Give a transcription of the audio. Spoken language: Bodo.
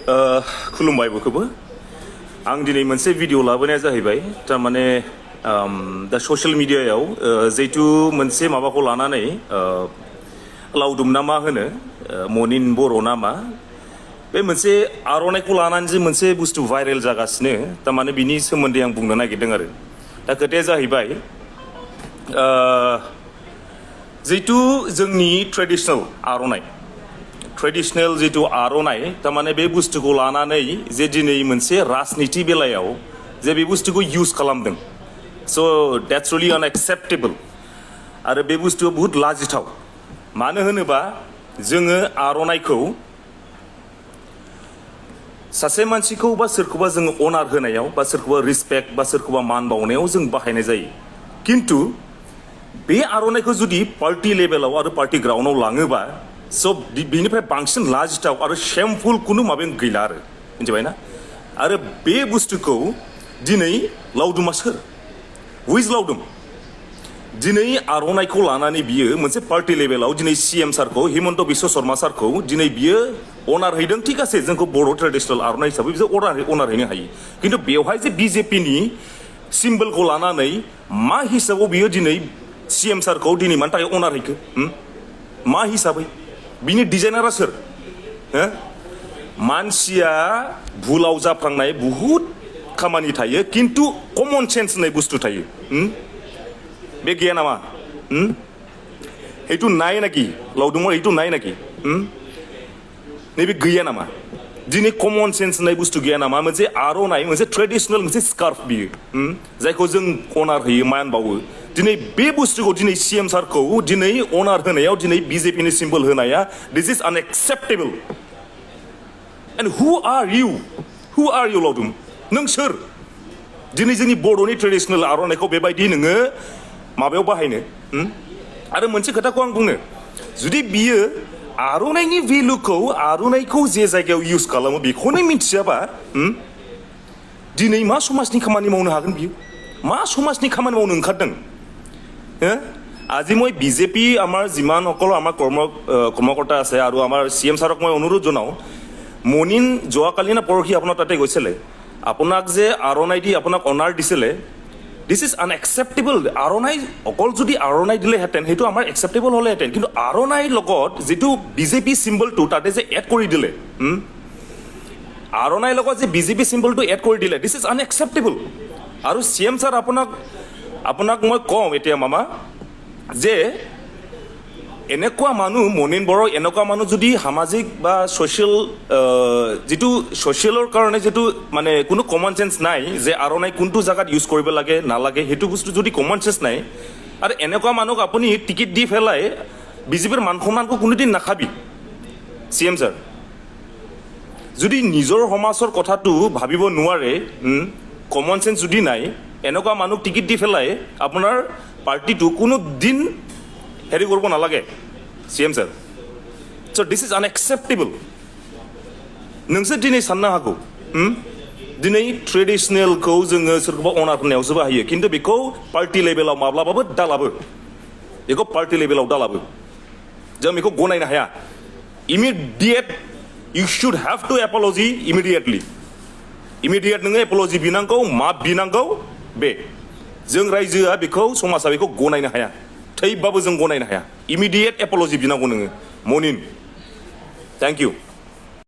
खुलुमबाय बयखौबो आं दिनै मोनसे भिडिअ लाबोनाया जाहैबाय थारमाने दा ससियेल मिडियायाव जिहेतु मोनसे माबाखौ लानानै लाउदुम ना मा होनो मनिन बर' ना मा बे मोनसे आर'नाइखौ लानानै जे मोनसे बुस्थु भाइरेल जागासिनो थारमाने बिनि सोमोन्दै आं बुंनो नागिरदों आरो दा खोथाया जाहैबाय जिहेतु जोंनि ट्रेडिशनेल आर'नाइ ट्रेडिशनेल जितु आर'नाइ तारमाने बे बुस्थुखौ लानानै जे दिनै मोनसे राजनिति बेलायाव जे बे बुस्थुखौ इउज खालामदों स' द्याट्स रियेलि आनएक्सेप्टेबल आरो बे बुस्थुआ बहुत लाजिथाव मानो होनोबा जोङो आर'नाइखौ सासे मानसिखौ बा सोरखौबा जोङो अनार होनायाव बा सोरखौबा रिसपेक्ट बा सोरखौबा मान बावनायाव जों बाहायनाय जायो किन्तु बे आर'नाइखौ जुदि पार्टी लेभेलाव आरो पार्टी ग्राउन्डआव लाङोबा स' बेनिफ्राय बांसिन लाजिथाव आरो शेमफुल कुनु माबायानो गैला आरो मिथिबायना आरो बे बुस्थुखौ दिनै लाउदुमा सोर हुइज लाउदुम दिनै आर'नाइखौ लानानै बियो मोनसे पार्टी लेभेलाव दिनै सीएम सारखौ हिमन्त बिश्व शर्मा सारखौ दिनै बियो अनार हैदों ठीक आसे जोंखौ बर' ट्रेडिशनेल आर'नाइ हिसाबै बिसोर अनार हैनो हायो किन्तु बेवहाय जे बिजेपिनि सिम्बलखौ लानानै मा हिसाबाव बियो दिनै सीएम सारखौ दिनै मानि थाखाय अनार हैखो मा हिसाबै बिनि डिजाइनारा सोर मानसिया भुलाव जाफ्लांनाय बहुत खामानि थायो किन्तु कमन सेन्स होननाय बुस्थु थायो बे गैया नामा এইটো নাই নাকি লাউদুমৰ এইটো নাই নাকি नैबे गैया नामा दिनै कमन सेन्स होननाय बुस्थु गैया नामा मोनसे आर'नाइ मोनसे ट्रेडिशनेल मोनसे स्कार्फ बियो जायखौ जों अनार होयो मान बावो दिनै बे बुस्थुखौ दिनै सीएम सारखौ दिनै अनार होनायाव दिनै बिजेपिनि सिम्बल होनाया दिस इज आनएक्सेप्टेबल एन्ड हु आर इउ लाउदुम नों सोर दिनै जोंनि बर'नि ट्रेडिशनेल आर'नाइखौ बेबायदि नोङो माबायाव बाहायनो आरो मोनसे खोथाखौ आं बुंनो जुदि बियो आर'नाइनि भेलुखौ आर'नाइखौ जे जायगायाव इउज खालामो बेखौनो मिथियाबा दिनै मा समाजनि खामानि मावनो हागोन बियो मा समाजनि खामानि मावनो ओंखारदों আজি মই বিজেপি আমাৰ যিমানসকল আমাৰ কৰ্মকৰ্তা আছে আৰু আমাৰ চিএম ছাৰক মই অনুৰোধ জনাওঁ মনিন যোৱাকালি না পৰহি আপোনাৰ তাতে গৈছিলে আপোনাক যে আৰ'নাই দি আপোনাক অনাৰ দিছিলে দিছ ইজ আনএক্সেপ্টেবল আৰ'নাই অকল যদি আৰ'নাই দিলেহেঁতেন সেইটো আমাৰ একচেপ্টেবল হ'লেহেঁতেন কিন্তু আৰ'নাইৰ লগত যিটো বিজেপি চিম্বলটো তাতে যে এড কৰি দিলে আৰ'নাইৰ লগত যে বিজেপি চিম্বলটো এড কৰি দিলে দিছ ইজ আনএক্সেপ্টেবল আৰু চিএম ছাৰ আপোনাক মই কওঁ এতিয়া মামা যে এনেকুৱা মানুহ মনিন বড়ো এনেকুৱা মানুহ যদি সামাজিক বা ছ'চিয়েল যিটো ছ'চিয়েলৰ কাৰণে যিটো মানে কোনো কমন চেন্স নাই যে আৰ'নাই কোনটো জেগাত ইউজ কৰিব লাগে নালাগে সেইটো বস্তু যদি কমন চেন্স নাই আৰু এনেকুৱা মানুহক আপুনি টিকেট দি পেলাই বিজেপিৰ মান সন্মানকো কোনোদিন নাখাবি চিএম ছাৰ যদি নিজৰ সমাজৰ কথাটো ভাবিব নোৱাৰে কমন চেন্স যদি নাই এনেকুৱা মানুহক টিকেট দি পেলাই আপোনাৰ পাৰ্টিটো কোনো দিন হেৰি কৰিব নালাগে চিএম ছাৰ চ' দিছ ইজ আনএক্সেপ্টেবল नोंसोर दिनै साननो हागौ दिनै ट्रेडिशनेलखौ जोङो सोरखौबा अनार होनायावसो बाहायो किन्तु बेखौ पार्टी लेभेलाव माब्लाबाबो दालाबो बेखौ पार्टी लेभेलाव दालाबो जों बेखौ गनायनो हाया immediate you should have to apology immediate नोङो एपलजि बिनांगौ मा बिनांगौ बे जों रायजोआ बेखौ समाजा बेखौ गनायनो हाया थैबाबो जों गनायनो हाया इमिडिएट एपलजि बिनांगौ नोङो मनिन थेंक इउ